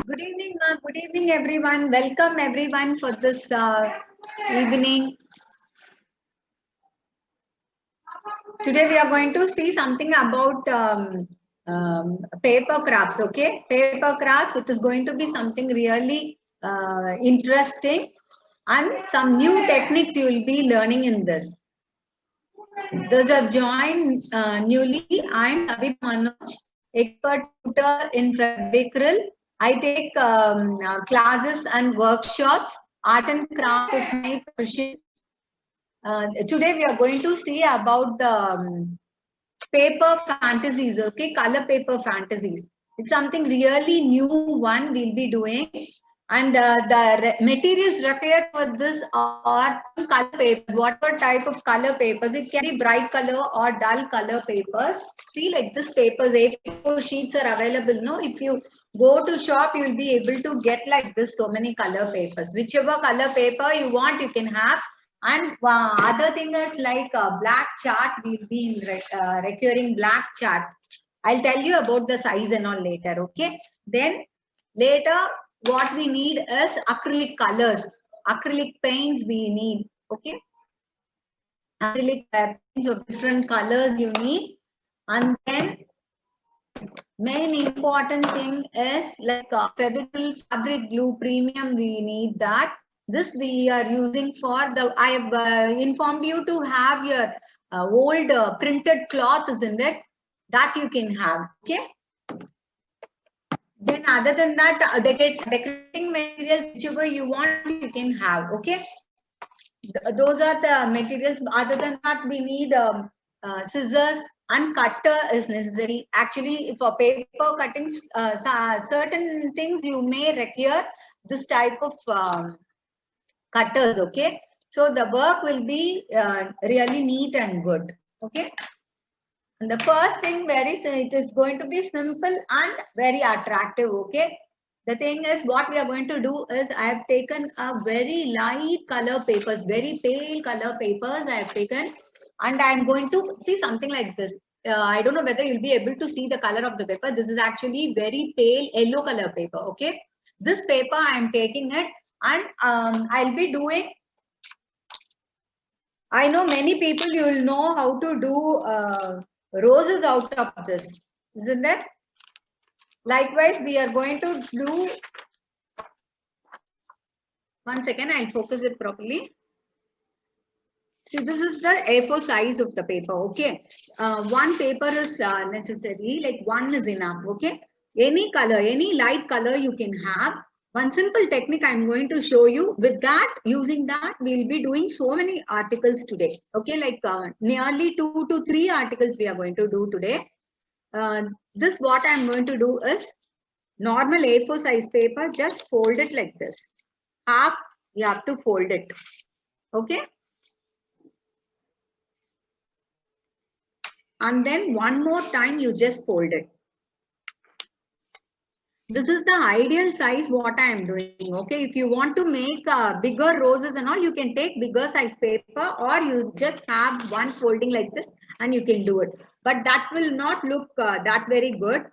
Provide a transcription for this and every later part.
Good evening, Ma. Good evening, everyone. Welcome, everyone, for this evening. Today, we are going to see something about paper crafts. Okay, paper crafts. It is going to be something really interesting, and some new techniques you will be learning in this. Those have joined newly. I'm Abid Manoj, expert tutor in Febicryl. I take classes and workshops. Art and craft is my profession. Today we are going to see about the paper fantasies, okay, color paper fantasies. It's something really new one we'll be doing. And the materials required for this are some color papers, whatever type of color papers. It can be bright color or dull color papers. See, like this papers, A4 sheets are available. No, if you go to shop, you'll be able to get like this so many color papers. Whichever color paper you want, you can have. And other thing is like a black chart. We'll be recurring black chart. I'll tell you about the size and all later. Okay. Then later, what we need is acrylic colors, acrylic paints we need. Okay. Acrylic paints of different colors you need. And then main important thing is like Febicryl fabric glue premium. We need that. This we are using for the. I have informed you to have your old printed cloth, isn't it? That you can have. Okay. Then other than that, decorating materials, whichever you want, you can have. Okay. Those are the materials. Other than that, we need scissors and cutter is necessary. Actually, for paper cuttings, certain things you may require this type of cutters. Okay, so the work will be really neat and good. Okay, and the first thing it is going to be simple and very attractive. Okay. The thing is, what we are going to do is I have taken a very light color papers, very pale color papers I have taken, and I am going to see something like this. I don't know whether you'll be able to see the color of the paper. This is actually very pale yellow color paper. Okay. This paper I am taking it, and I'll be doing. I know many people you will know how to do roses out of this, isn't it? Likewise, we are going to do. One second, I'll focus it properly. See, this is the A4 size of the paper, okay? One paper is necessary, like one is enough, okay? Any color, any light color you can have. One simple technique I'm going to show you. With that, using that, we'll be doing so many articles today, okay? Like nearly 2 to 3 articles we are going to do today. This what I'm going to do is normal A4 size paper, just fold it like this. Half, you have to fold it, okay? And then one more time you just fold it. This is the ideal size what I am doing. Okay, if you want to make bigger roses and all, you can take bigger size paper, or you just have one folding like this and you can do it. But that will not look that very good.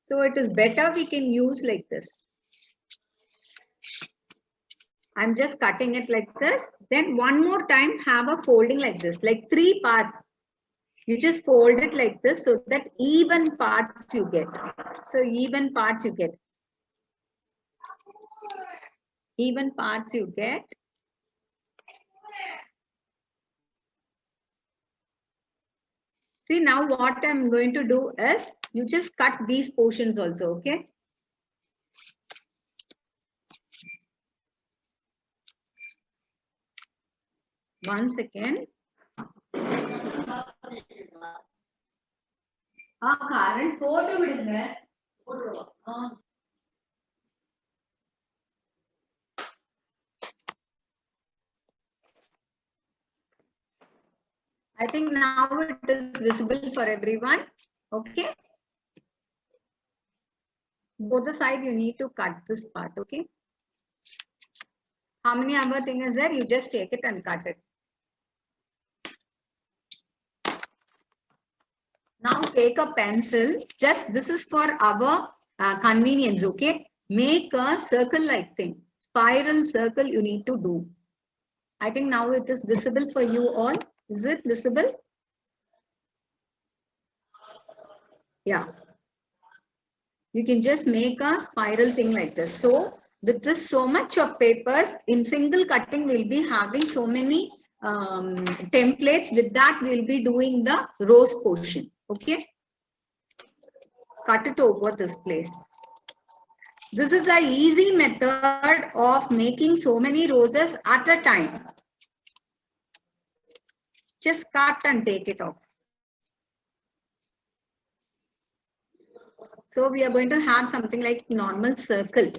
So it is better we can use like this. I'm just cutting it like this. Then one more time have a folding like this, like 3 parts. You just fold it like this so that even parts you get. So even parts you get. Even parts you get. See, now what I'm going to do is you just cut these portions also, okay? One second. Current photo விடுங்க. I think now it is visible for everyone. Okay. Both the side you need to cut this part. Okay. How many other thing is there? You just take it and cut it. Now take a pencil. Just this is for our convenience. Okay. make a circle like thing, spiral circle you need to do. I think now it is visible for you all. Is it visible? Yeah. You can just make a spiral thing like this. So with this so much of papers, in single cutting we'll be having so many templates. With that we'll be doing the rose portion. Okay. Cut it over this place. This is an easy method of making so many roses at a time. Just cut and take it off. So we are going to have something like normal circle.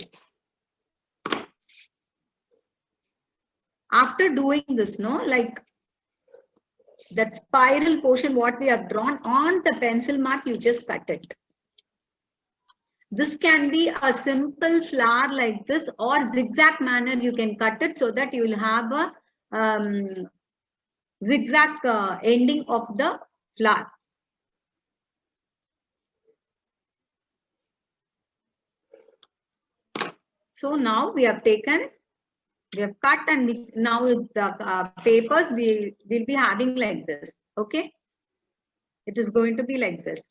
After doing this, no, like that spiral portion what we have drawn on the pencil mark, you just cut it. This can be a simple flower like this, or zigzag manner you can cut it, so that you will have a zigzag ending of the flower. So now we have taken, we have cut, and now with the papers we will be having like this. Okay, it is going to be like this.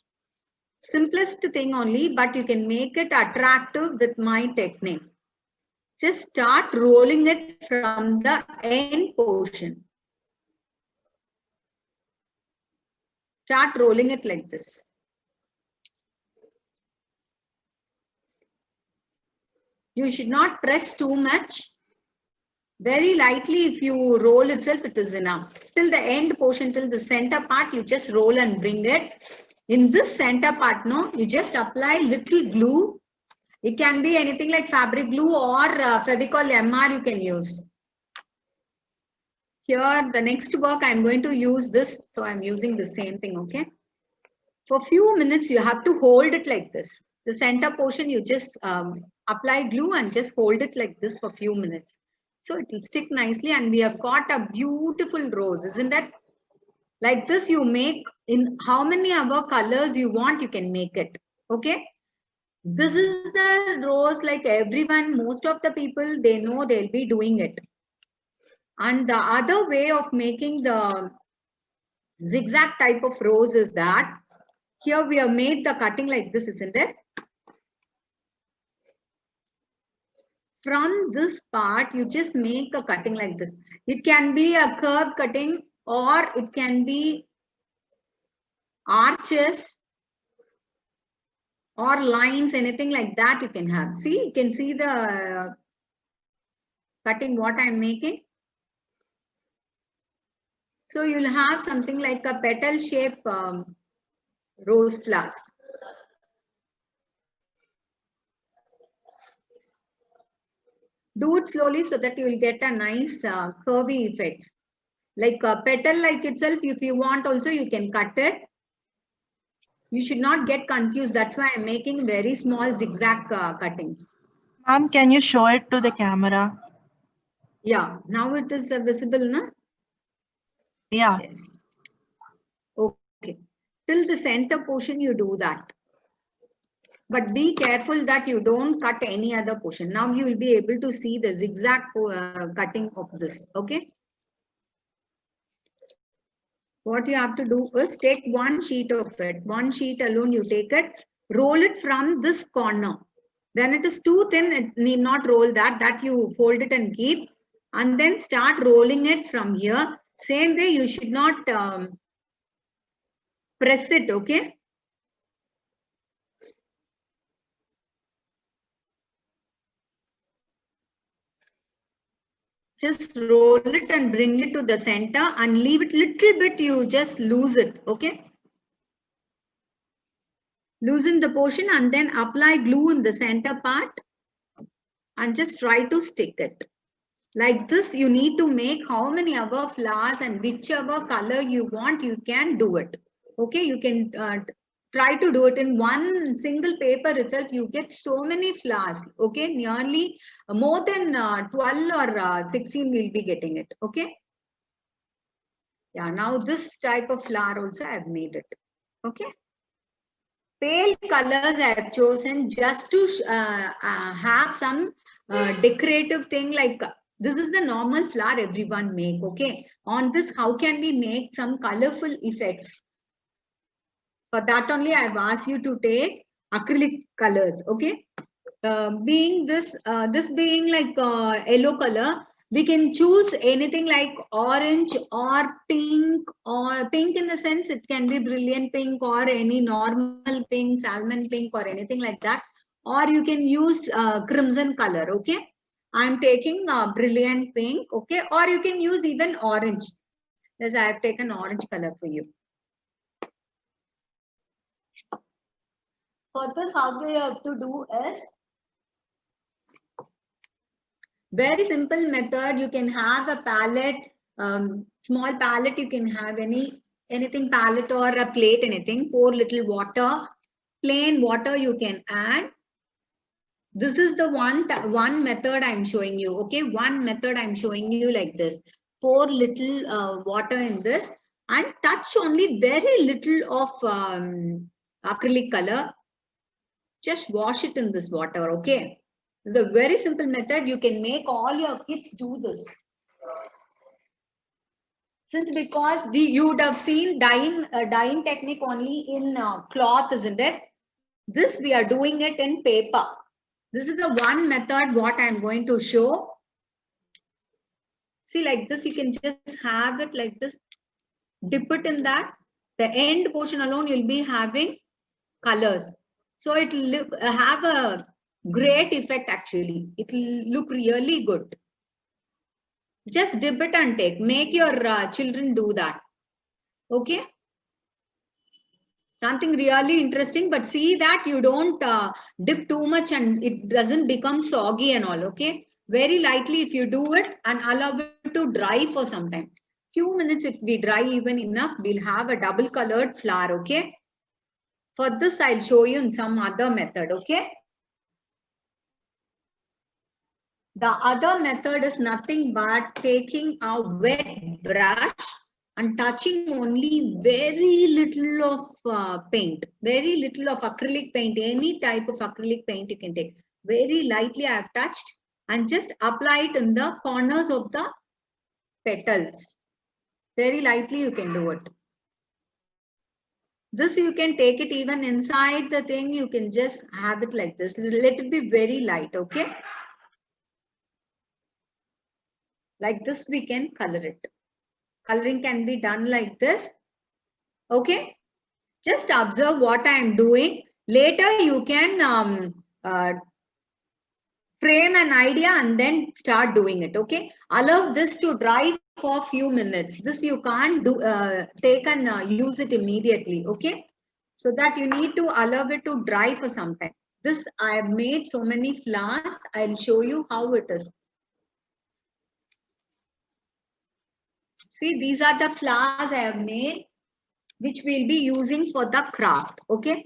Simplest thing only, but you can make it attractive with my technique. Just start rolling it from the end portion. Start rolling it like this. You should not press too much. Very lightly, if you roll itself, it is enough. Till the end portion, till the center part, you just roll and bring it. In this center part, no, you just apply little glue. It can be anything like fabric glue or Fevicol MR you can use. Here, the next work, I'm going to use this. So I'm using the same thing, okay? For a few minutes, you have to hold it like this. The center portion, you just apply glue and just hold it like this for a few minutes. So it will stick nicely, and we have got a beautiful rose, isn't it? Like this, you make in how many other colors you want, you can make it, okay? This is the rose, like everyone, most of the people, they know they'll be doing it. And the other way of making the zigzag type of rose is that here we have made the cutting like this, isn't it? From this part, you just make a cutting like this. It can be a curve cutting, or it can be arches or lines, anything like that you can have. See, you can see the cutting what I'm making. So you'll have something like a petal shape rose flowers. Do it slowly so that you will get a nice curvy effects. Like a petal like itself, if you want also, you can cut it. You should not get confused. That's why I'm making very small zigzag cuttings. Ma'am, can you show it to the camera? Yeah, now it is visible, na? Yeah. Yes. Okay. Till the center portion, you do that. But be careful that you don't cut any other portion. Now you will be able to see the zigzag cutting of this. Okay. What you have to do is take one sheet of it. One sheet alone, you take it, roll it from this corner. When it is too thin, it need not roll that. That you fold it and keep. And then start rolling it from here. Same way, you should not press it, okay? Just roll it and bring it to the center and leave it little bit, you just lose it, okay? Loosen the portion and then apply glue in the center part and just try to stick it. Like this, you need to make how many other flowers and whichever color you want, you can do it. Okay, you can try to do it in one single paper itself. You get so many flowers. Okay, nearly more than 12 or 16 we'll be getting it. Okay. Yeah, now this type of flower also I've made it. Okay. pale colors I have chosen just to have some decorative thing, like this is the normal flower everyone make. Okay, on this, how can we make some colorful effects? For that only I have asked you to take acrylic colors. Okay, being this being like yellow color, we can choose anything like orange or pink in the sense it can be brilliant pink or any normal pink, salmon pink or anything like that, or you can use crimson color. Okay, I'm taking brilliant pink. Okay, or you can use even orange. Yes, I have taken orange color for you. For this, how we have to do is very simple method. You can have a palette, small palette. You can have anything palette or a plate, anything. Pour little water, plain water you can add. This is the one method I'm showing you. Okay, one method I'm showing you like this. Pour little water in this and touch only very little of acrylic color. Just wash it in this water. Okay. It's a very simple method. You can make all your kids do this. Since because you would have seen dyeing technique only in cloth, isn't it? This we are doing it in paper. This is the one method what I'm going to show. See, like this, you can just have it like this. Dip it in that. The end portion alone you'll be having colors. So it will have a great effect actually. It will look really good. Just dip it and take. Make your children do that. Okay. Something really interesting, but see that you don't dip too much and it doesn't become soggy and all. Okay. Very lightly if you do it and allow it to dry for some time. Few minutes if we dry even enough, we'll have a double colored flower. Okay. For this, I'll show you in some other method. Okay. The other method is nothing but taking a wet brush and touching only very little of paint, very little of acrylic paint, any type of acrylic paint you can take. Very lightly I have touched and just apply it in the corners of the petals. Very lightly you can do it. This you can take it even inside the thing, you can just have it like this. Let it be very light, okay? Like this we can color it. Coloring can be done like this. Okay. Just observe what I am doing. Later you can frame an idea and then start doing it. Okay. Allow this to dry for a few minutes. This you can't do take and use it immediately. Okay. So that you need to allow it to dry for some time. This I have made so many flowers. I'll show you how it is. See, these are the flowers I have made, which we'll be using for the craft. Okay.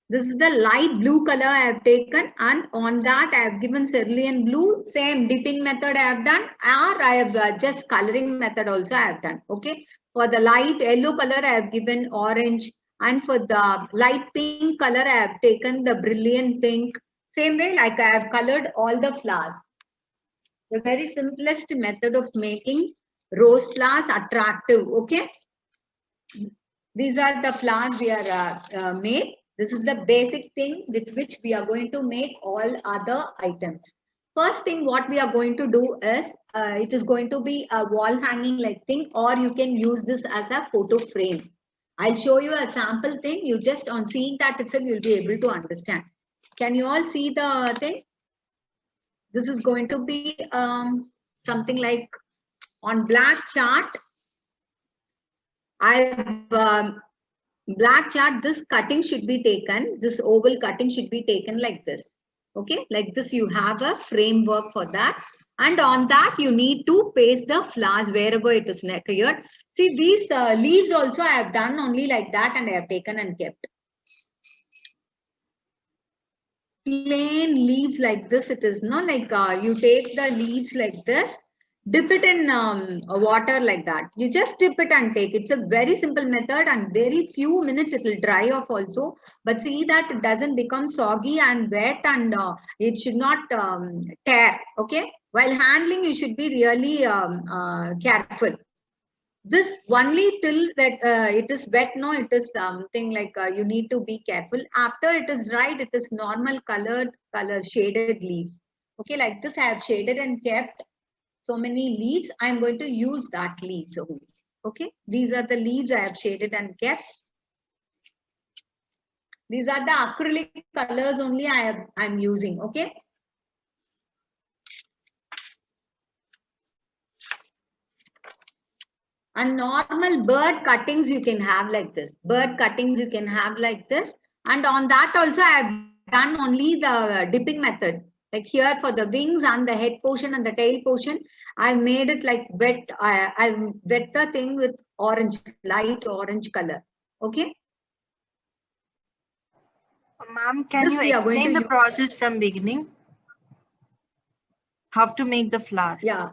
This is the light blue color I have taken, and on that I have given cerulean blue. Same dipping method I have done, or I have just coloring method also I have done. Okay. For the light yellow color I have given orange, and for the light pink color I have taken the brilliant pink. Same way like I have colored all the flowers. The very simplest method of making rose flowers attractive. Okay. These are the flowers we are made. This is the basic thing with which we are going to make all other items. First thing what we are going to do is, it is going to be a wall hanging like thing, or you can use this as a photo frame. I'll show you a sample thing. You just on seeing that itself, you'll be able to understand. Can you all see the thing? This is going to be something like on black chart. I've black chart, this cutting should be taken, this oval cutting should be taken like this. Okay, like this you have a framework for that. And on that you need to paste the flowers wherever it is here. See, these leaves also I have done only like that and I have taken and kept. Plain leaves like this it is, no? Like you take the leaves like this. dip it in water like that. You just dip it and take. It's a very simple method and very few minutes it will dry off also. But see that it doesn't become soggy and wet, and it should not tear. Okay. While handling, you should be really careful. This only till that it is wet, no, it is something like you need to be careful. After it is dried, it is normal color shaded leaves. Okay, like this I have shaded and kept so many leaves. I'm going to use that leaves only. Okay, these are the leaves I have shaded and kept. These are the acrylic colors only I'm using. Okay. And normal bird cuttings you can have like this. Bird cuttings you can have like this. And on that also I have done only the dipping method. Like here for the wings and the head portion and the tail portion, I made it like wet. I've wet the thing with orange, light orange color. Okay. Ma'am, can This you we are going explain to the process from beginning? How to make the flower? Yeah.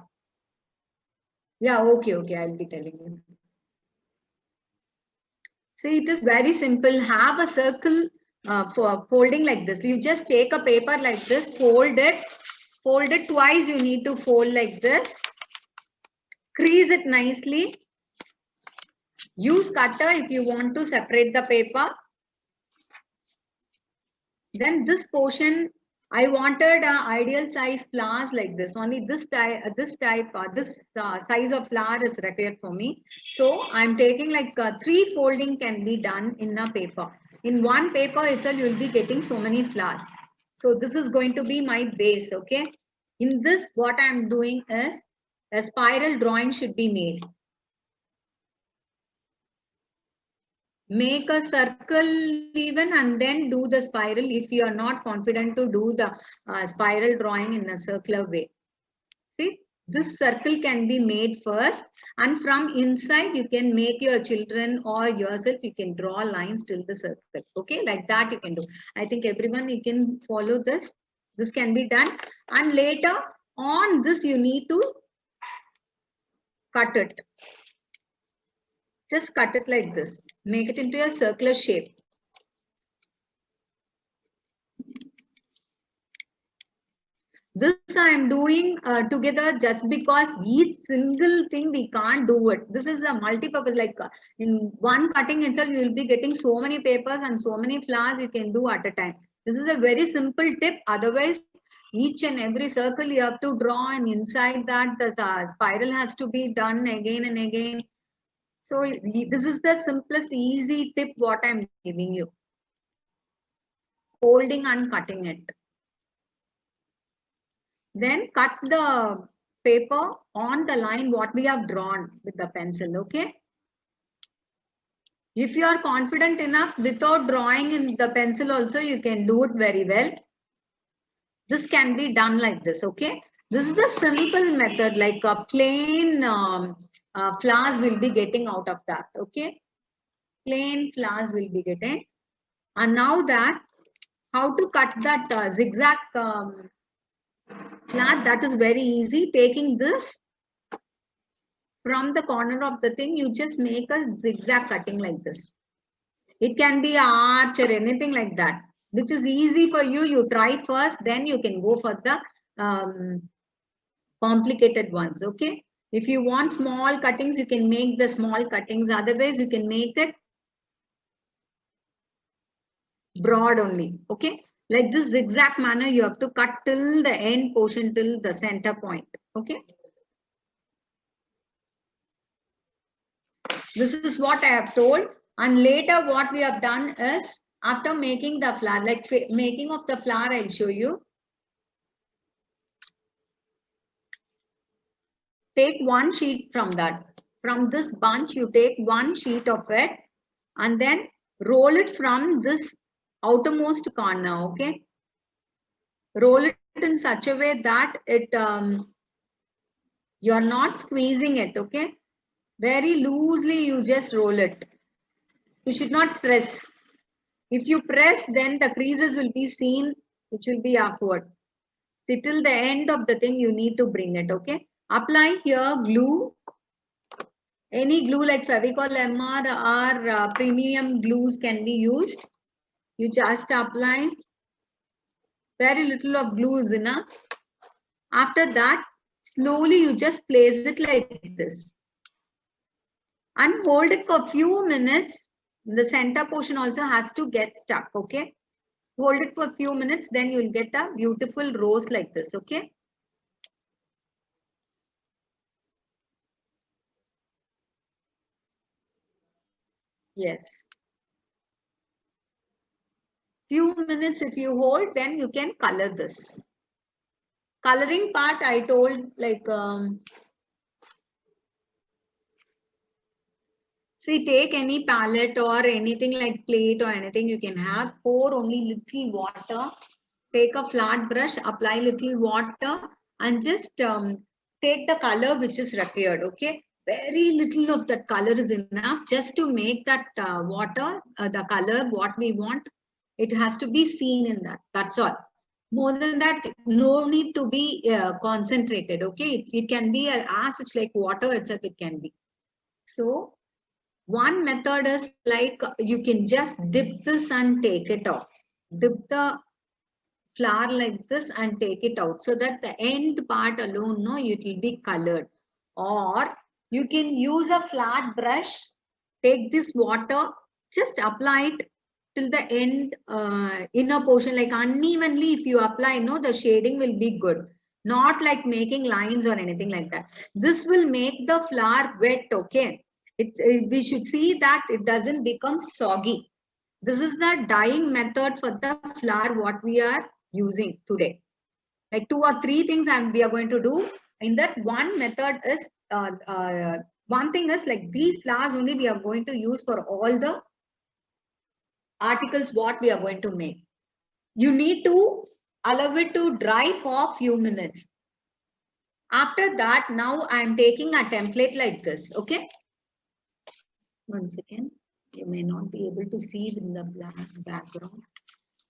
Yeah, okay, I'll be telling you. See, it is very simple. Have a circle for folding like this. You just take a paper like this, fold it twice. You need to fold like this. Crease it nicely. Use cutter if you want to separate the paper. Then this portion, I wanted ideal size flowers like this. Only this size of flower is required for me. So I'm taking like 3 folding can be done in a paper. In one paper itself, you will be getting so many flowers. So this is going to be my base. Okay. In this, what I'm doing is a spiral drawing should be made. Make a circle even and then do the spiral if you are not confident to do the spiral drawing in a circular way. See, this circle can be made first, and from inside you can make your children or yourself, you can draw lines till the circle. Okay, like that you can do. I think everyone, you can follow this. This can be done, and later on this you need to cut it. Just cut it like this. Make it into a circular shape. This I am doing together just because each single thing we can't do it. This is the multi-purpose, like in one cutting itself, you will be getting so many papers and so many flowers you can do at a time. This is a very simple tip. Otherwise, each and every circle you have to draw, and inside that the spiral has to be done again and again. So this is the simplest, easy tip what I'm giving you. Folding and cutting it. Then cut the paper on the line what we have drawn with the pencil. Okay. If you are confident enough without drawing in the pencil also, you can do it very well. This can be done like this. Okay. This is the simple method, like a plain flowers will be getting out of that. Okay. Plain flowers will be getting. And now that how to cut that zigzag flat, that is very easy. Taking this from the corner of the thing, you just make a zigzag cutting like this. It can be an arch or anything like that, which is easy for you. You try first, then you can go for the complicated ones. Okay. If you want small cuttings, you can make the small cuttings. Otherwise, you can make it broad only. Okay. Like this zigzag manner, you have to cut till the end portion, till the center point. Okay. This is what I have told. And later what we have done is, after making the flower, like making of the flower, I'll show you. Take one sheet from that. From this bunch, you take one sheet of it and then roll it from this outermost corner. Okay. Roll it in such a way that it you are not squeezing it. Okay. Very loosely you just roll it. You should not press. If you press, then the creases will be seen, which will be awkward. See, till the end of the thing, you need to bring it. Okay. Apply here glue. Any glue like Fevicol MR or premium glues can be used. You just apply. Very little of glue is enough. After that, slowly you just place it like this. And hold it for a few minutes. The center portion also has to get stuck, okay? Hold it for a few minutes, then you'll get a beautiful rose like this, okay? Yes. Few minutes if you hold, then you can color this. Coloring part I told like, see, take any palette or anything like plate or anything you can have. Pour only little water. Take a flat brush, apply little water and just take the color which is required, okay? Very little of that color is enough just to make that water, the color, what we want. It has to be seen in that. That's all. More than that, no need to be concentrated, okay? It can be as such like water itself, it can be. So, one method is like you can just dip this and take it off. Dip the flower like this and take it out so that the end part alone, no, it will be colored. Or you can use a flat brush, take this water, just apply it till the end inner portion, like unevenly. If you apply, no, the shading will be good. Not like making lines or anything like that. This will make the flower wet, okay? We should see that it doesn't become soggy. This is the dyeing method for the flower what we are using today. Like 2 or 3 things we are going to do. In that one method is, one thing is like these flowers only we are going to use for all the articles what we are going to make. You need to allow it to dry for a few minutes. After that, now I am taking a template like this, okay? One second. You may not be able to see in the black background.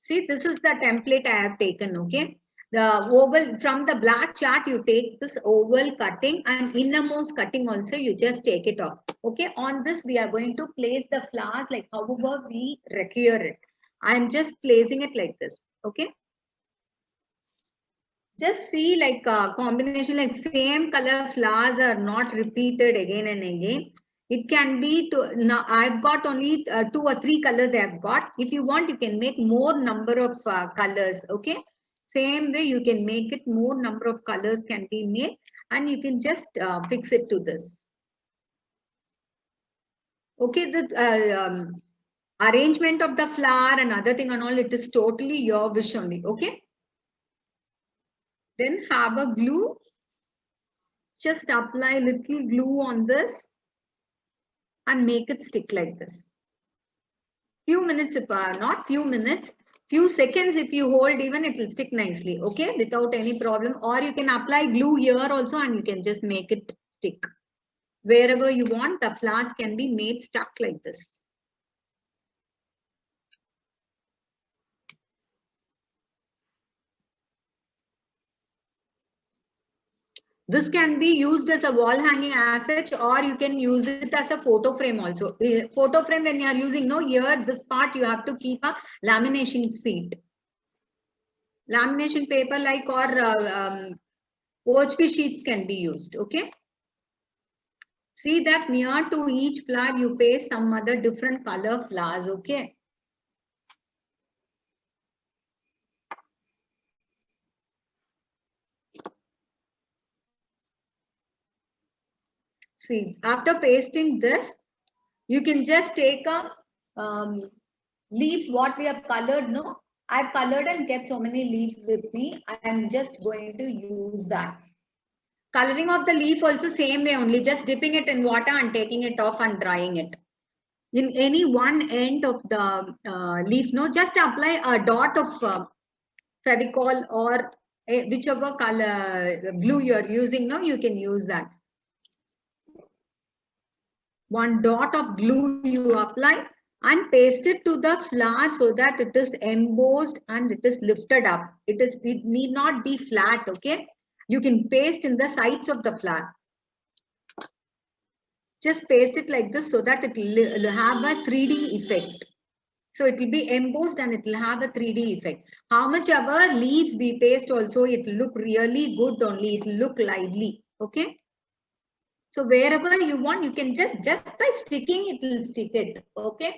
See, this is the template I have taken, okay? The oval, from the black chart, you take this oval cutting and innermost cutting also, you just take it off. Okay, on this, we are going to place the flowers like however we require it. I'm just placing it like this, okay? Just see like a combination, like same color flowers are not repeated again and again. It can be to, now I've got only 2 or 3 colors I've got. If you want, you can make more number of colors, okay? Same way you can make it, more number of colors can be made and you can just fix it to this. Okay, the arrangement of the flower and other thing and all, it is totally your wish only, okay? Then have a glue. Just apply little glue on this and make it stick like this. Few minutes, if not few minutes, few seconds if you hold, even it will stick nicely, okay, without any problem. Or you can apply glue here also and you can just make it stick. Wherever you want, the flowers can be made stuck like this. This can be used as a wall hanging as such, or you can use it as a photo frame also. Photo frame, when you are using, no, here this part you have to keep a lamination sheet. Lamination paper like or OHP sheets can be used, okay? See that near to each flower you paste some other different color flowers, okay? See, after pasting this, you can just take a leaves what we have colored, no? I've colored and kept so many leaves with me. I am just going to use that. Coloring of the leaf also same way only, just dipping it in water and taking it off and drying it. In any one end of the leaf, no, just apply a dot of Fevicol or whichever color glue you're using, no, you can use that. One dot of glue you apply and paste it to the flower so that it is embossed and it is lifted up. It need not be flat, okay? You can paste in the sides of the flower. Just paste it like this so that it will have a 3D effect. So it will be embossed and it will have a 3D effect. How much ever leaves we paste also, it will look really good only. It will look lively. Okay. So wherever you want, you can just by sticking, it will stick it. Okay.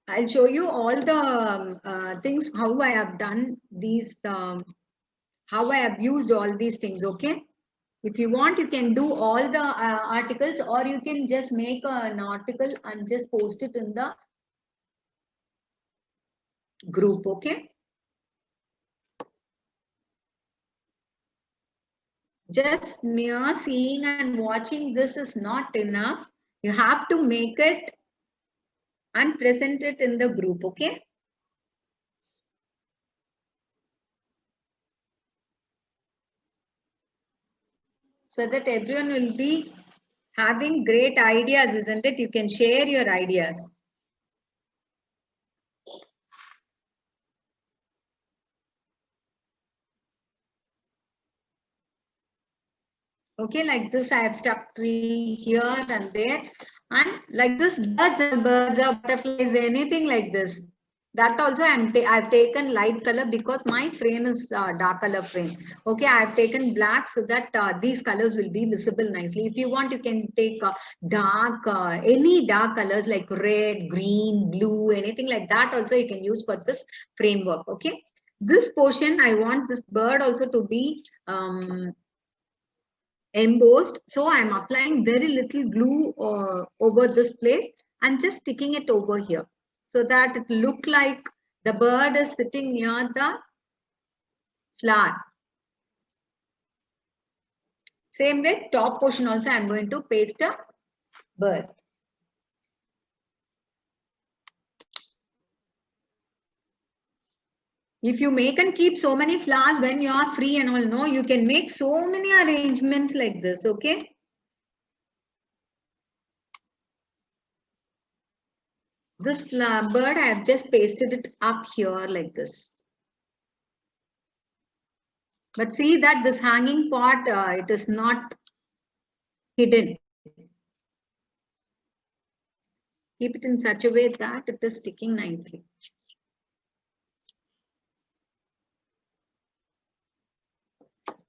I'll show you all the things, how I have done these, how I have used all these things. Okay. If you want, you can do all the articles, or you can just make an article and just post it in the group. Okay. Just mere seeing and watching this is not enough. You have to make it and present it in the group. Okay. So that everyone will be having great ideas, isn't it? You can share your ideas. Okay, like this I have stuck tree here and there, and like this birds or butterflies, anything like this. That also I've taken light color because my frame is dark color frame. Okay, I've taken black so that these colors will be visible nicely. If you want, you can take dark, any dark colors like red, green, blue, anything like that also you can use for this framework. Okay, this portion I want this bird also to be embossed. So I'm applying very little glue over this place and just sticking it over here so that it look like the bird is sitting near the flower. Same way, top portion also I'm going to paste a bird. If you make and keep so many flowers when you are free and all, no, you can make so many arrangements like this. Okay. This flower bird, I have just pasted it up here like this. But see that this hanging part, it is not hidden. Keep it in such a way that it is sticking nicely.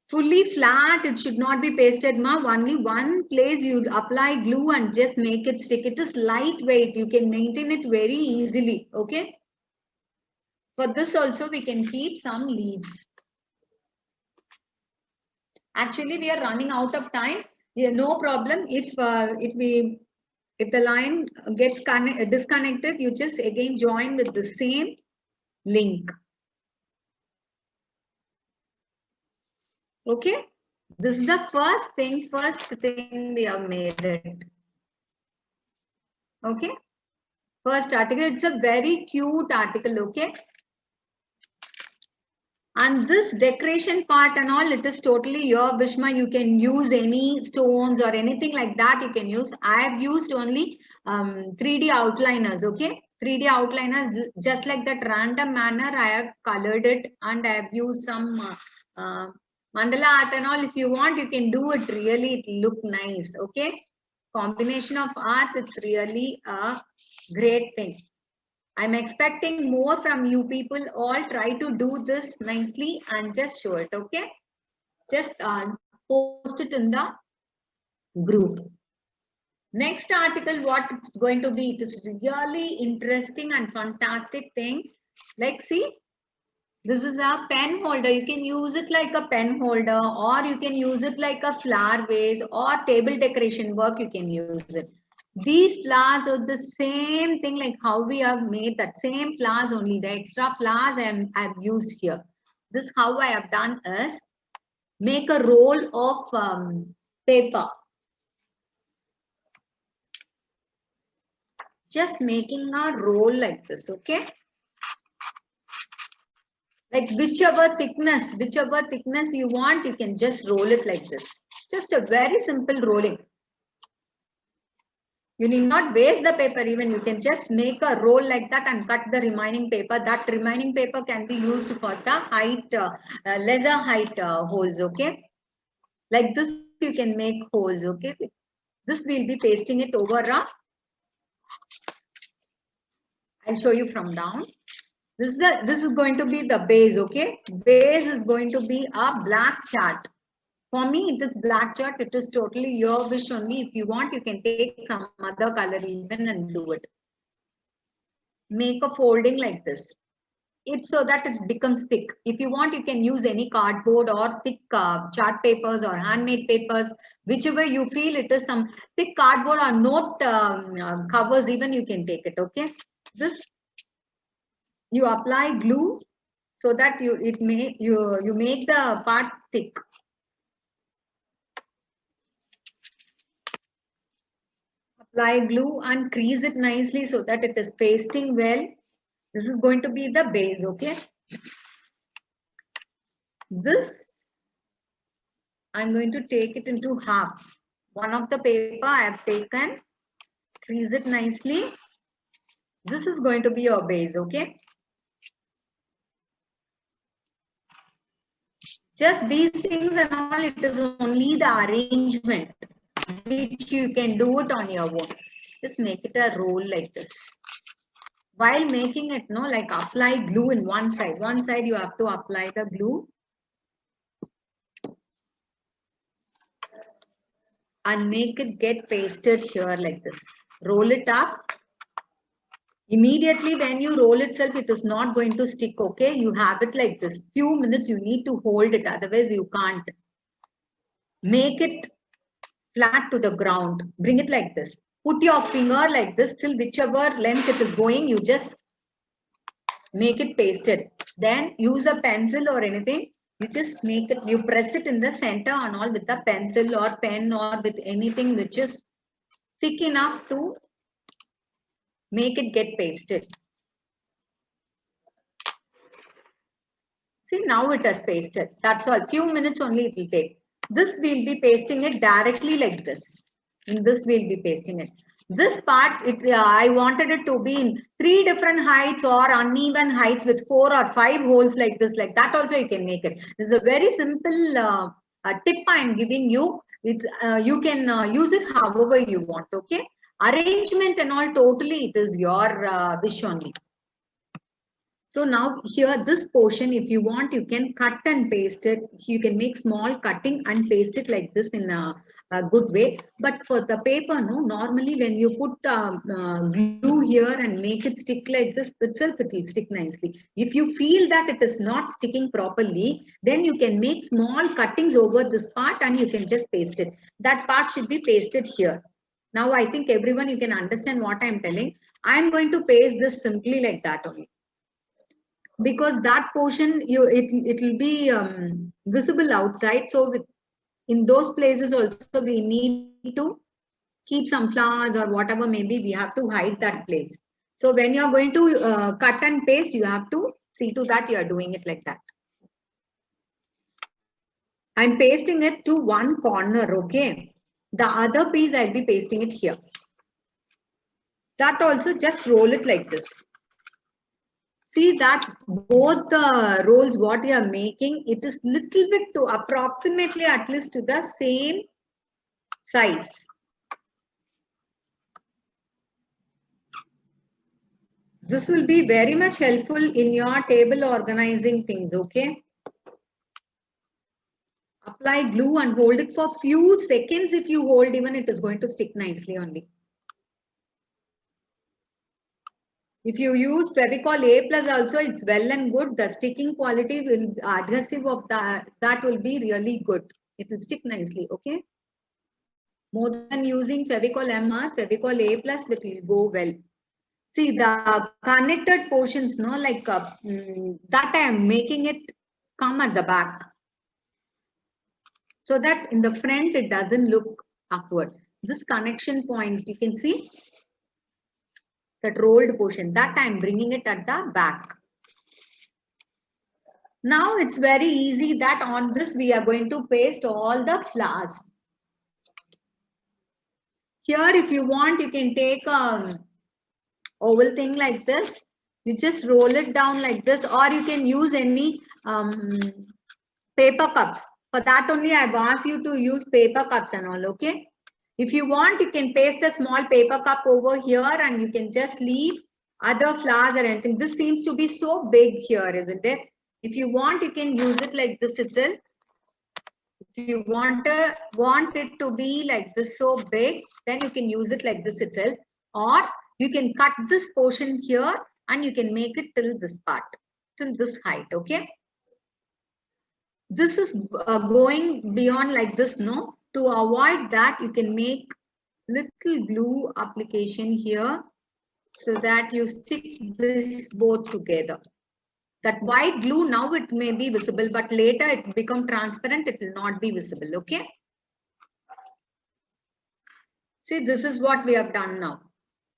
Fully flat, it should not be pasted, ma. Only one place you apply glue and just make it stick. It is lightweight. You can maintain it very easily. Okay. For this also, we can keep some leaves. Actually, we are running out of time. Yeah, no problem. If the line gets disconnected, you just again join with the same link. Okay, this is the first thing we have made it. Okay, first article, it's a very cute article. Okay, and this decoration part and all, it is totally your Bhishma. You can use any stones or anything like that. You can use. I have used only 3D outliners. Okay, 3D outliners, just like that random manner. I have colored it and I have used some mandala art and all. If you want, you can do it. Really, it look nice. Okay, combination of arts. It's really a great thing. I'm expecting more from you people. All try to do this nicely and just show it. Okay, just post it in the group. Next article, what it's going to be? It is really interesting and fantastic thing. Like, see, this is a pen holder. You can use it like a pen holder, or you can use it like a flower vase or table decoration work. You can use it. These flowers are the same thing like how we have made that same flowers, only the extra flowers I've used here. This how I have done is make a roll of paper. Just making a roll like this, okay? Like whichever thickness you want, you can just roll it like this. Just a very simple rolling. You need not waste the paper even. You can just make a roll like that and cut the remaining paper. That remaining paper can be used for the height, lesser height holes, okay? Like this, you can make holes, okay? This we'll be pasting it over I'll show you from down. This is going to be the base, okay? Base is going to be a black chart. For me, it is black chart. It is totally your wish only. If you want, you can take some other color even and do it. Make a folding like this. It's so that it becomes thick. If you want, you can use any cardboard or thick chart papers or handmade papers, whichever you feel it is. Some thick cardboard or note covers even you can take it, okay? This, you apply glue so that you make the part thick. Apply glue and crease it nicely so that it is pasting well. This is going to be the base, okay? This, I'm going to take it into half. One of the paper I have taken, crease it nicely. This is going to be your base, okay? Just these things and all, it is only the arrangement which you can do it on your own. Just make it a roll like this. While making it, no, like apply glue in one side. One side you have to apply the glue. And make it get pasted here like this. Roll it up. Immediately when you roll itself, it is not going to stick, okay? You have it like this. Few minutes you need to hold it, otherwise you can't. Make it flat to the ground. Bring it like this. Put your finger like this till whichever length it is going, you just make it pasted. Then use a pencil or anything. You just make it, you press it in the center and all with a pencil or pen or with anything which is thick enough to make it get pasted. See, now it has pasted. That's all. Few minutes only it will take. This we'll be pasting it directly like this. In this we'll be pasting it. This part, I wanted it to be in 3 different heights or uneven heights with 4 or 5 holes like this. Like that also you can make it. This is a very simple tip I'm giving you. It's you can use it however you want. Okay. Arrangement and all totally it is your wish only. So now here this portion, if you want, you can cut and paste it. You can make small cutting and paste it like this in a good way. But for the paper, no, normally when you put glue here and make it stick like this itself, it will stick nicely. If you feel that it is not sticking properly, then you can make small cuttings over this part and you can just paste it. That part should be pasted here. Now I think everyone, you can understand what I'm telling. I'm going to paste this simply like that only. Because that portion it will be visible outside, so in those places also we need to keep some flowers or whatever, maybe we have to hide that place. So when you are going to cut and paste, you have to see to that you are doing it like that. I'm pasting it to one corner, okay? The other piece I'll be pasting it here. That also just roll it like this. See that both the rolls what you are making, it is little bit to approximately at least to the same size. This will be very much helpful in your table organizing things, okay? Apply glue and hold it for few seconds. If you hold, even it is going to stick nicely only. If you use Fevicol A+ also, it's well and good. The sticking quality will adhesive of that will be really good. It will stick nicely, okay? More than using Fevicol M, Fevicol A+ it will go well. See the connected portions, no, like that I am making it come at the back, so that in the front it doesn't look awkward. This connection point, you can see that rolled portion, that I am bringing it at the back. Now it's very easy that on this we are going to paste all the flowers. Here, if you want, you can take oval thing like this. You just roll it down like this, or you can use any paper cups. For that only I've asked you to use paper cups and all, okay? If you want, you can paste a small paper cup over here and you can just leave other flowers or anything. This seems to be so big here, isn't it? If you want, you can use it like this itself. If you want it to be like this so big, then you can use it like this itself. Or you can cut this portion here and you can make it till this part, till this height, okay? This is going beyond like this, no? To avoid that, you can make little glue application here so that you stick this both together. That white glue, now it may be visible, but later it become transparent, it will not be visible, okay? See, this is what we have done now.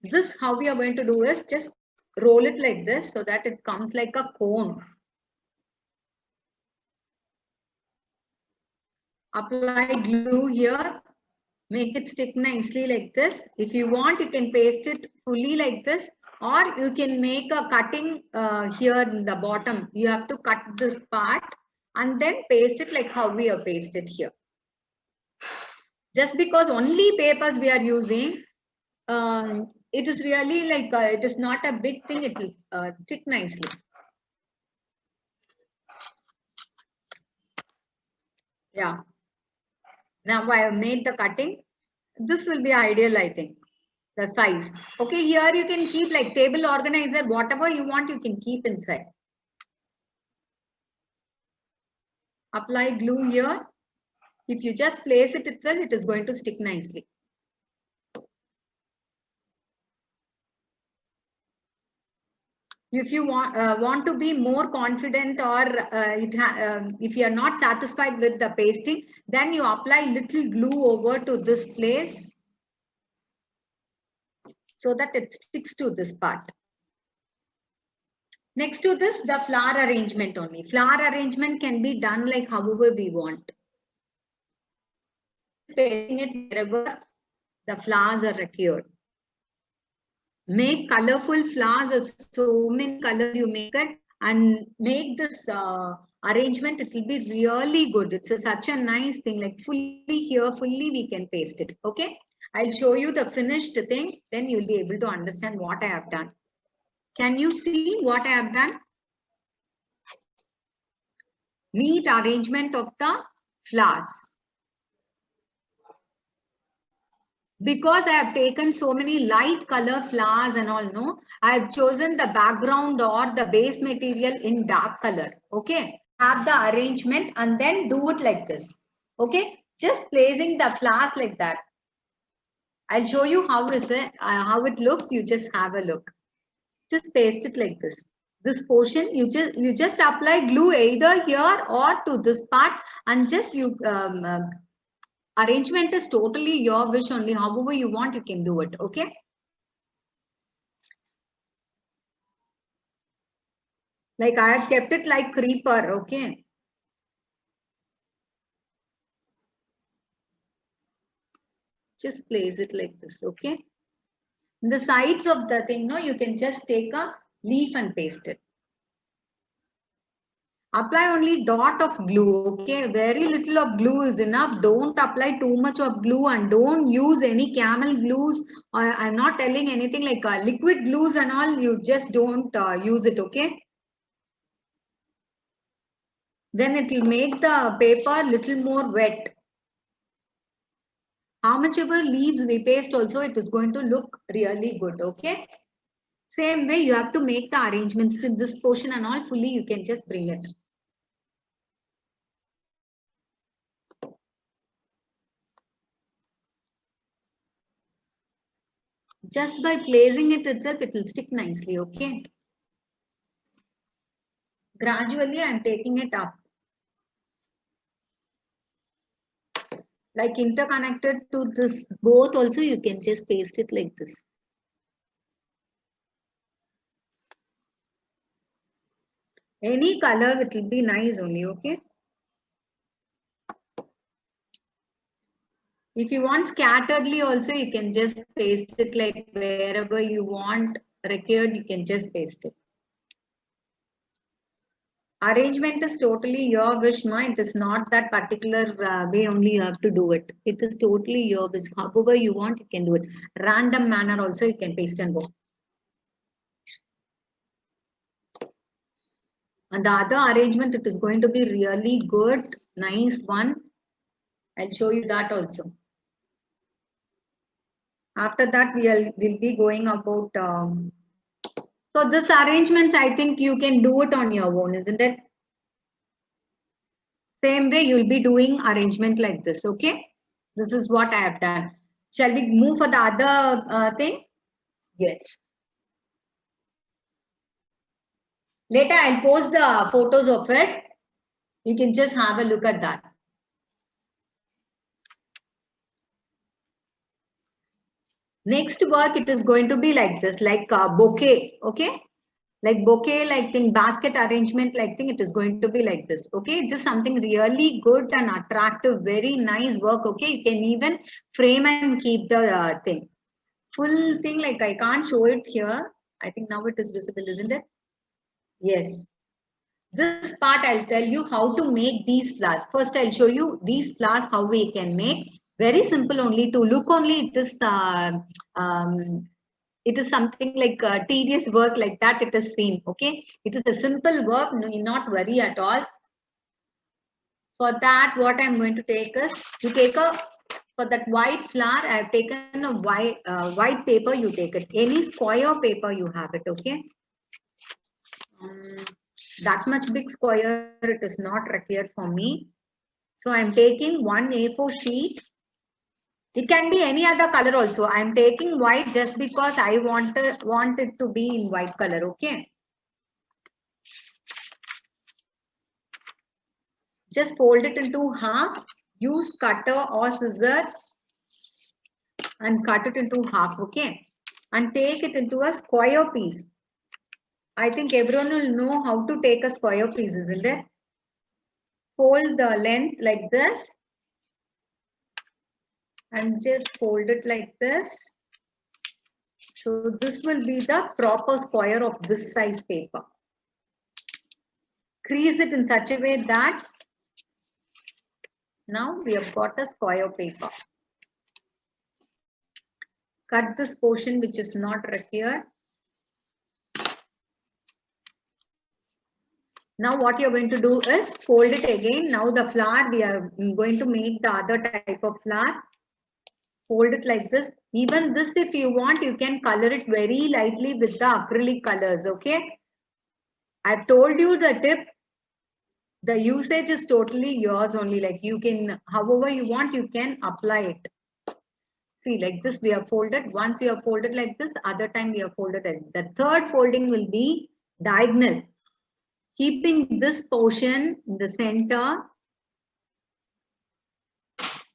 This, how we are going to do is just roll it like this so that it comes like a cone. Apply glue here, make it stick nicely like this. If you want, you can paste it fully like this, or you can make a cutting here in the bottom. You have to cut this part and then paste it like how we have pasted here. Just because only papers we are using, it is really like, it is not a big thing, it will stick nicely. Yeah. Now I have made the cutting. This will be ideal, I think. The size. Okay, here you can keep like table organizer, whatever you want, you can keep inside. Apply glue here. If you just place it itself, it is going to stick nicely. If you want to be more confident, or if you are not satisfied with the pasting, then you apply little glue over to this place so that it sticks to this part. Next to this, the flower arrangement only. Flower arrangement can be done like however we want. Pasting it wherever the flowers are required. Make colorful flowers of so many colors you make it, and make this arrangement. It will be really good. It's such a nice thing, like fully here, fully we can paste it. Okay, I'll show you the finished thing, then you'll be able to understand what I have done. Can you see what I have done? Neat arrangement of the flowers. Because I have taken so many light color flowers and all, no, I have chosen the background or the base material in dark color. Okay, have the arrangement and then do it like this. Okay, just placing the flowers like that. I'll show you how it looks. You just have a look. Just paste it like this. This portion, you just apply glue either here or to this part, and just you arrangement is totally your wish only. However you want, you can do it. Okay. Like I have kept it like creeper. Okay. Just place it like this. Okay. The sides of the thing, no, you can just take a leaf and paste it. Apply only dot of glue. Okay. Very little of glue is enough. Don't apply too much of glue, and don't use any camel glues. I'm not telling anything like liquid glues and all. You just don't use it. Okay. Then it will make the paper little more wet. How much ever leaves we paste also, it is going to look really good. Okay. Same way you have to make the arrangements in this portion and all fully, you can just bring it. Just by placing it itself, it will stick nicely. Okay. Gradually, I am taking it up. Like interconnected to this both also, you can just paste it like this. Any color, it will be nice only. Okay. If you want scatteredly also, you can just paste it like wherever you want required, you can just paste it. Arrangement is totally your wish, ma. It is not that particular way only you have to do it. It is totally your wish. However you want, you can do it. Random manner also, you can paste and go. And the other arrangement, it is going to be really good, nice one. I'll show you that also. After that, we'll be going about. So this arrangements, I think you can do it on your own, isn't it? Same way you'll be doing arrangement like this, okay? This is what I have done. Shall we move for the other thing? Yes. Later I'll post the photos of it. You can just have a look at that. Next work, it is going to be like this, like a bouquet, okay? Like bouquet, like thing, basket arrangement, like thing, it is going to be like this, okay? Just something really good and attractive, very nice work, okay? You can even frame and keep the thing. Full thing, like I can't show it here. I think now it is visible, isn't it? Yes. This part, I'll tell you how to make these flowers. First, I'll show you these flowers, how we can make. Very simple only, to look only, it is something like tedious work like that it is seen, okay? It is a simple work, no, not worry at all. For that, what I'm going to take is, you take for that white flower, I have taken a white paper, you take it. Any square paper you have it, okay? That much big square, it is not required for me. So I'm taking one A4 sheet. It can be any other color also. I'm taking white just because I want it to be in white color, okay? Just fold it into half. Use cutter or scissor and cut it into half, okay? And take it into a square piece. I think everyone will know how to take a square piece, isn't it? Fold the length like this. And just fold it like this. So this will be the proper square of this size paper. Crease it in such a way that now we have got a square paper. Cut this portion which is not required. Now what you're going to do is fold it again. Now the flower, we are going to make the other type of flower. Fold it like this. Even this, if you want, you can color it very lightly with the acrylic colors, okay? I've told you the tip. The usage is totally yours only. Like you can, however you want, you can apply it. See, like this we have folded. Once you have folded like this, other time we have folded it. The third folding will be diagonal. Keeping this portion in the center.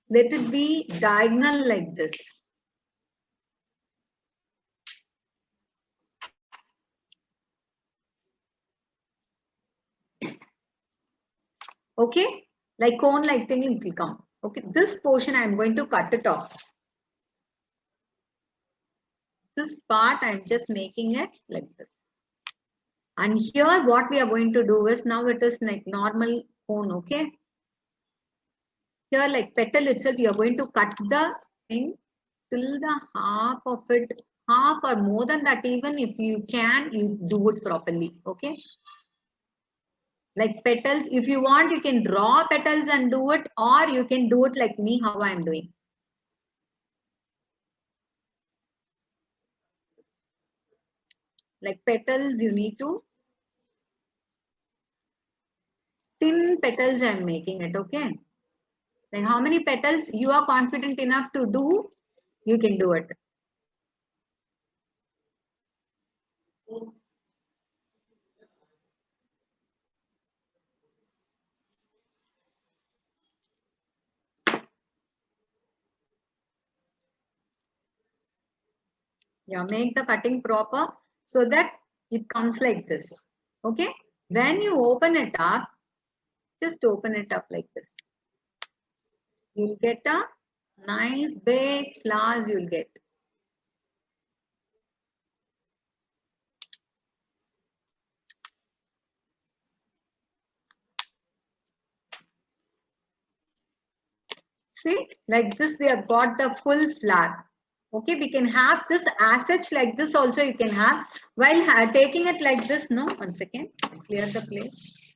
Let it be diagonal like this. Okay, like cone like thing it will come. Okay, this portion I am going to cut it off. This part I am just making it like this. And here what we are going to do is, now it is like normal cone, okay? Here like petal itself, you are going to cut the thing till the half of it, half or more than that even, if you can, you do it properly, okay? Like petals, if you want, you can draw petals and do it, or you can do it like me, how I am doing. Like petals, you need to thin petals I am making it, okay? Like how many petals you are confident enough to do, you can do it. Yeah, make the cutting proper so that it comes like this. Okay. When you open it up, just open it up like this. You'll get a Nice big flowers you'll get. See, like this we have got the full flower. Okay, we can have this as such like this also you can have. While taking it like this, no, 1 second, clear the place.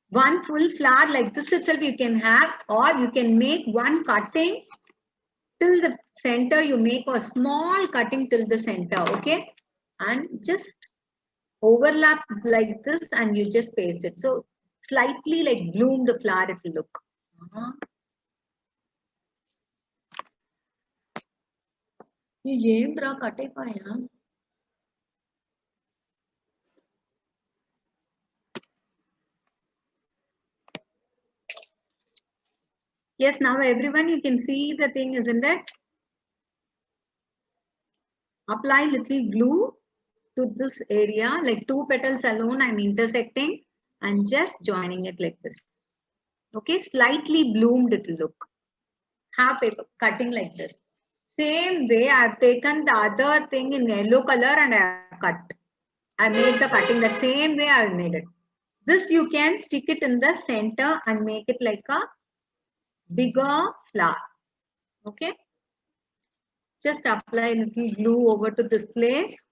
One full flower like this itself you can have, or you can make one cutting till the center. You make a small cutting till the center, okay? And just overlap like this and you just paste it. So slightly like bloom the flower it will look. ये bra कटे का यहाँ. Yes, now everyone you can see the thing, isn't it? Apply little glue to this area, like 2 petals alone I'm intersecting and just joining it like this. Okay, slightly bloomed it will look. Have paper cutting like this. Same way I've taken the other thing in yellow color and I have cut. I made the cutting that same way I made it. This you can stick it in the center and make it like a bigger flower. Okay. Just apply a little glue over to this place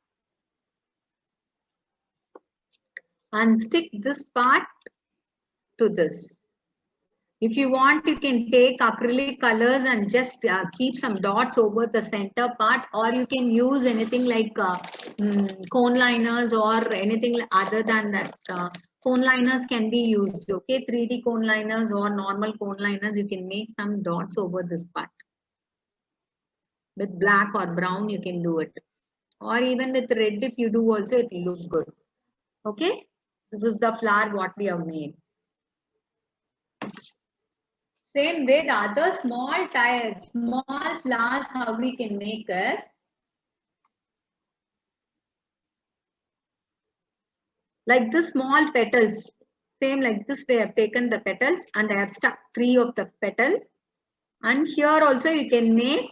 and stick this part to this. If you want, you can take acrylic colors and just keep some dots over the center part, or you can use anything like cone liners or anything other than that. Cone liners can be used, okay? 3D cone liners or normal cone liners, you can make some dots over this part. With black or brown, you can do it. Or even with red, if you do also, it will look good. Okay? This is the flower what we have made. Same way, the other small flowers, how we can make is like this small petals. Same like this way I have taken the petals and I have stuck 3 of the petal. And here also you can make,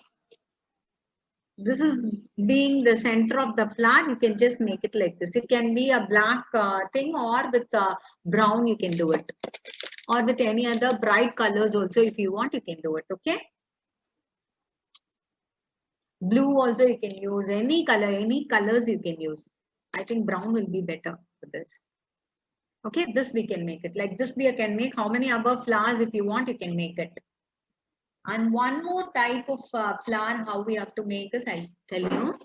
this is being the center of the flower, you can just make it like this. It can be a black thing or with brown you can do it. Or with any other bright colors also if you want, you can do it, okay? Blue also you can use, any color, any colors you can use. I think brown will be better for this. Okay, this we can make it. Like this we can make how many other flowers if you want, you can make it. And one more type of flower, how we have to make this, I'll tell you.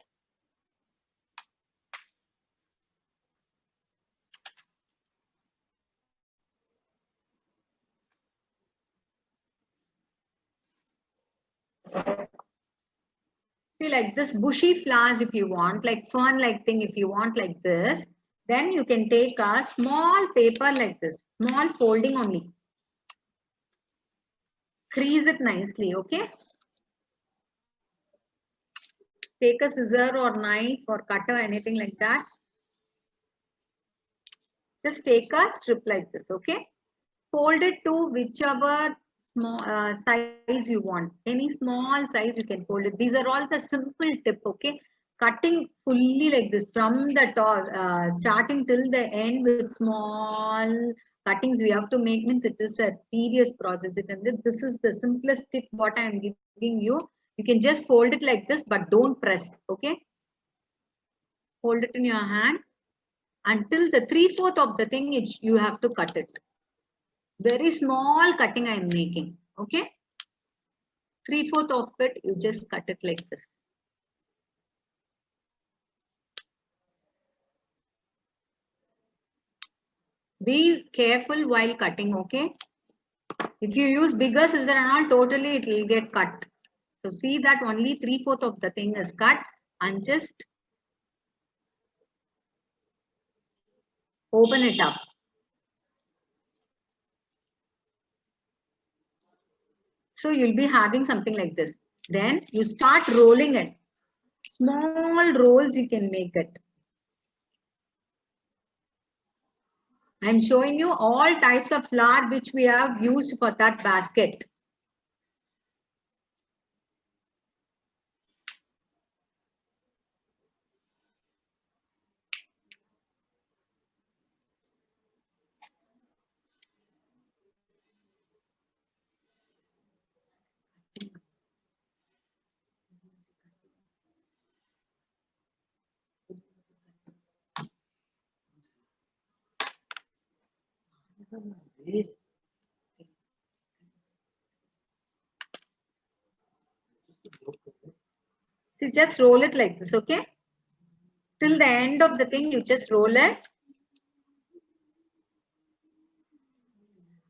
See, like this bushy flowers if you want, like fern like thing if you want like this, then you can take a small paper like this, small folding only. Crease it nicely, okay? Take a scissor or knife or cutter, anything like that. Just take a strip like this, okay? Fold it to whichever small size you want. Any small size you can fold it. These are all the simple tip, okay? Cutting fully like this from the top, starting till the end with small cuttings we have to make, means it is a tedious process. This is the simplest tip what I am giving you. You can just fold it like this, but don't press, okay? Hold it in your hand until the 3/4 of the thing you have to cut it. Very small cutting I am making, okay? 3/4 of it, you just cut it like this. Be careful while cutting, okay? If you use bigger scissor and all, totally it will get cut. So see that only 3/4 of the thing is cut and just open it up. So you'll be having something like this. Then you start rolling it. Small rolls you can make it. I'm showing you all types of flower which we have used for that basket. So just roll it like this, okay? Till the end of the thing, you just roll it.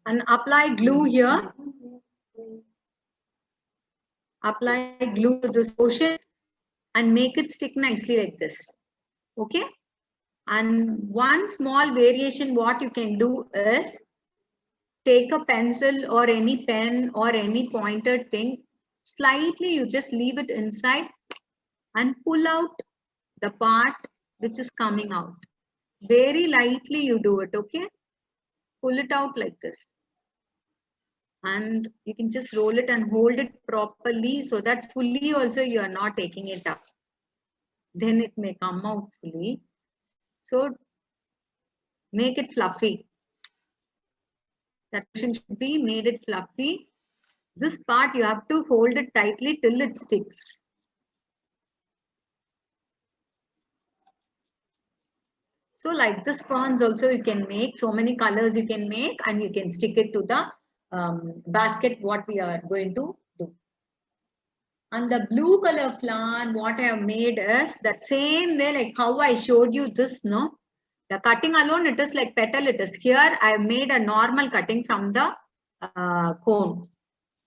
And apply glue here. Apply glue to this portion and make it stick nicely like this. Okay? And one small variation what you can do is take a pencil or any pen or any pointed thing. Slightly you just leave it inside and pull out the part which is coming out. Very lightly you do it, okay? Pull it out like this. And you can just roll it and hold it properly so that fully also you are not taking it up. Then it may come out fully. So make it fluffy. That should be made it fluffy. This part you have to hold it tightly till it sticks. So like this ferns also you can make, so many colors you can make and you can stick it to the basket what we are going to do. And the blue color flower what I have made is that same way like how I showed you this, no? The cutting alone it is like petal it is. Here I have made a normal cutting from the cone.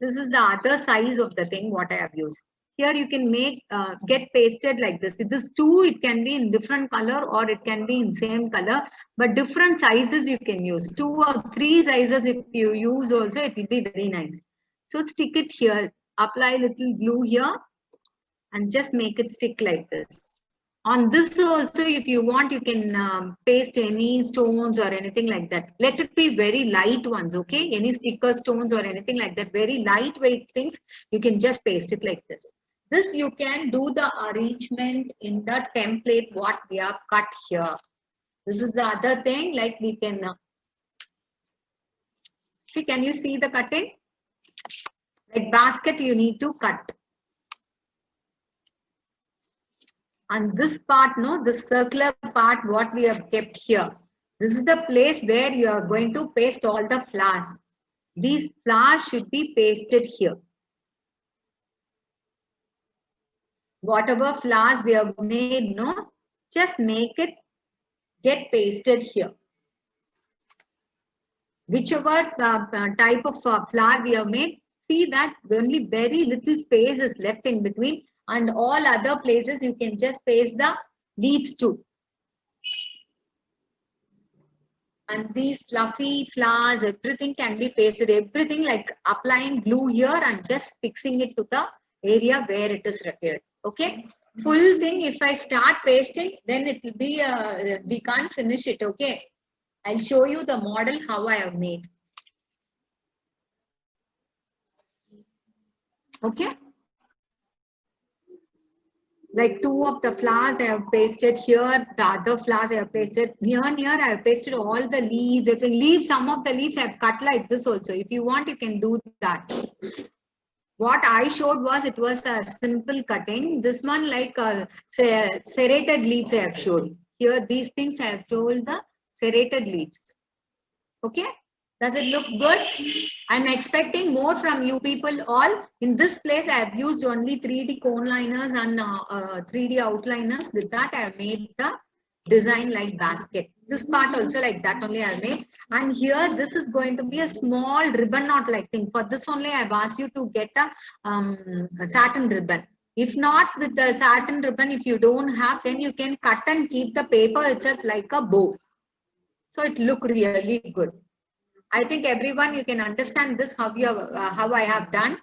This is the other size of the thing what I have used. Here you can make, get pasted like this. This too, it can be in different color or it can be in same color, but different sizes you can use. 2 or 3 sizes if you use also, it will be very nice. So stick it here, apply little glue here and just make it stick like this. On this also, if you want, you can paste any stones or anything like that. Let it be very light ones, okay? Any sticker stones or anything like that, very lightweight things, you can just paste it like this. This you can do the arrangement in the template what we have cut here. This is the other thing, like we can, see, can you see the cutting? Like basket you need to cut. And this part, no, this circular part, what we have kept here. This is the place where you are going to paste all the flowers. These flowers should be pasted here. Whatever flowers we have made, no, just make it get pasted here. Whichever type of flower we have made, see that only very little space is left in between. And all other places you can just paste the leaves too. And these fluffy flowers, everything can be pasted. Everything like applying glue here and just fixing it to the area where it is required. Okay. Full thing, if I start pasting, then it will be, we can't finish it. Okay. I'll show you the model how I have made. Okay. Like 2 of the flowers I have pasted here, the other flowers I have pasted near I have pasted all the leaves. Leaves, some of the leaves I have cut like this also. If you want, you can do that. What I showed was it was a simple cutting. This one like serrated leaves I have showed. Here these things I have told the serrated leaves. Okay. Does it look good? I'm expecting more from you people all. In this place, I have used only 3D cone liners and 3D outliners. With that, I have made the design like basket. This part also like that only I have made. And here, this is going to be a small ribbon knot like thing. For this only, I have asked you to get a satin ribbon. If not with the satin ribbon, if you don't have, then you can cut and keep the paper itself like a bow. So it look really good. I think everyone, you can understand this, how I have done.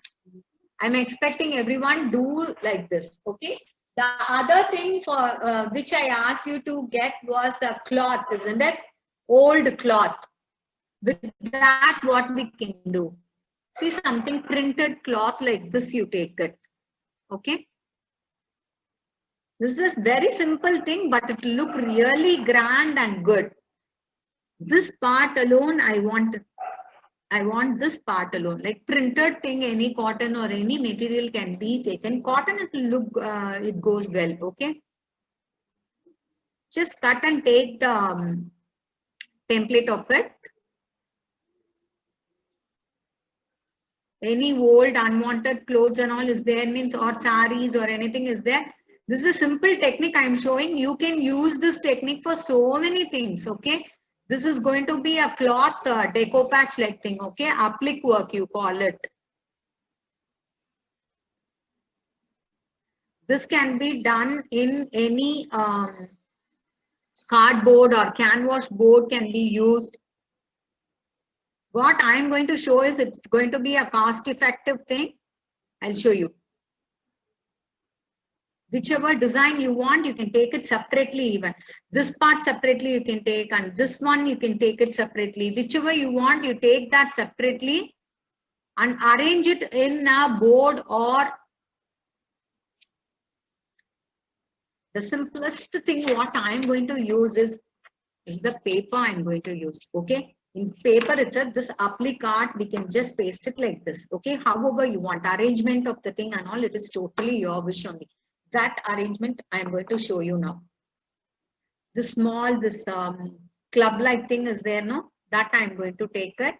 I'm expecting everyone do like this, okay? The other thing for which I asked you to get was a cloth, isn't it? old cloth. With that, what we can do? See, something printed cloth like this, you take it. Okay. This is very simple thing, but it will look really grand and good. This part alone, I want this part alone. Like printed thing, any cotton or any material can be taken. Cotton, it will look, it goes well. Okay. Just cut and take the template of it. Any old unwanted clothes and all is there, means, or saris or anything is there. This is a simple technique I am showing. You can use this technique for so many things. Okay. This is going to be a cloth decoupage like thing. Okay. Applique work, you call it. This can be done in any cardboard or canvas board can be used. What I am going to show is it's going to be a cost effective thing. I'll show you. Whichever design you want, you can take it separately even. This part separately you can take, and this one you can take it separately. Whichever you want, you take that separately and arrange it in a board, or the simplest thing what I am going to use is the paper I am going to use. Okay. In paper itself, this applique art, we can just paste it like this. Okay. However you want, arrangement of the thing and all, it is totally your wish only. That arrangement I am going to show you now. This small, this club-like thing is there, no? That I am going to take it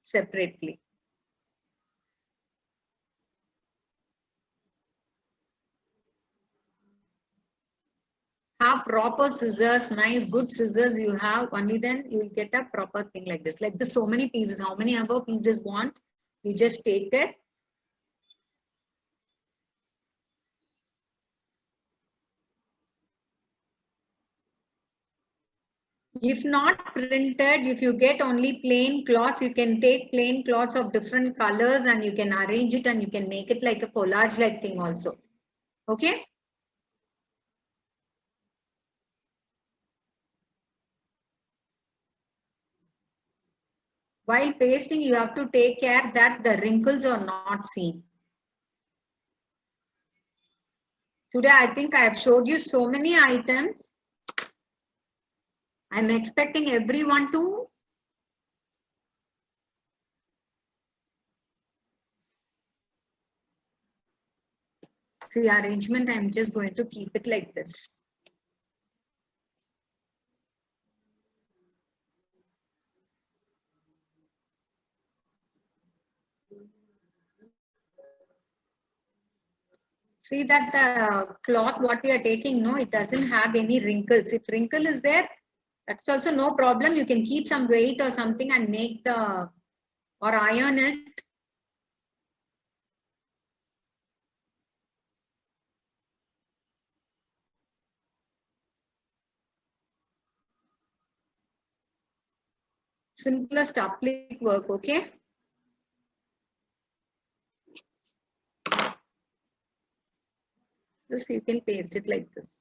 separately. Have proper scissors, nice, good scissors you have, only then you will get a proper thing like this. Like this, so many pieces, how many other pieces want, you just take it. If not printed, if you get only plain cloths, you can take plain cloths of different colors and you can arrange it and you can make it like a collage like thing also. Okay. While pasting, you have to take care that the wrinkles are not seen. Today, I think I have showed you so many items. I'm expecting everyone to see arrangement. I'm just going to keep it like this. See that the cloth what we are taking, no, it doesn't have any wrinkles. If wrinkle is there, that's also no problem. You can keep some weight or something and make the, or iron it. Simplest applique work, okay? This you can paste it like this,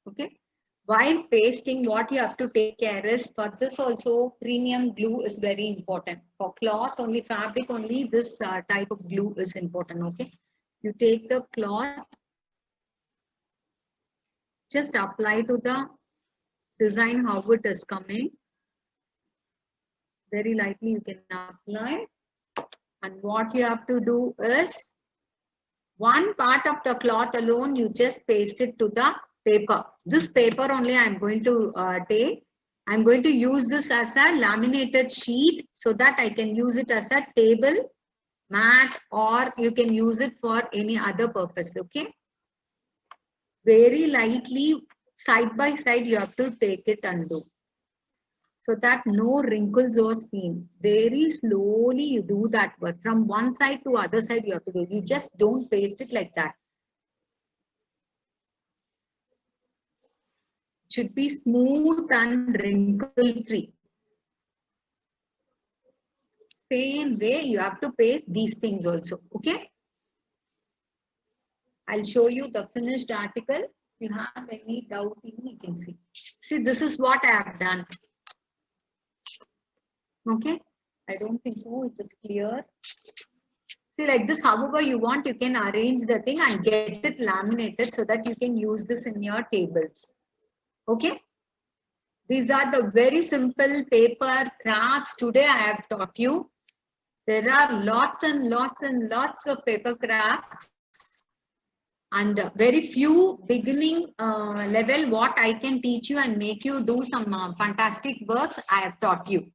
okay? While pasting, what you have to take care is, for this also, premium glue is very important. For cloth only, fabric only, this type of glue is important, okay? You take the cloth, just apply to the design how it is coming. Very lightly you can apply. And what you have to do is, one part of the cloth alone, you just paste it to the paper. This paper only I am going to take. I am going to use this as a laminated sheet so that I can use it as a table mat, or you can use it for any other purpose, okay? Very lightly, side by side, you have to take it and do, so that no wrinkles are seen. Very slowly you do that work. From one side to other side you have to do. You just don't paste it like that. It should be smooth and wrinkle free. Same way you have to paste these things also, okay? I'll show you the finished article. you have any doubt, you can see. See, this is what I have done. Okay, I don't think so. It is clear. See, like this, however you want, you can arrange the thing and get it laminated so that you can use this in your tables. Okay. These are the very simple paper crafts today I have taught you. There are lots and lots and lots of paper crafts and very few beginning level what I can teach you and make you do some fantastic works I have taught you.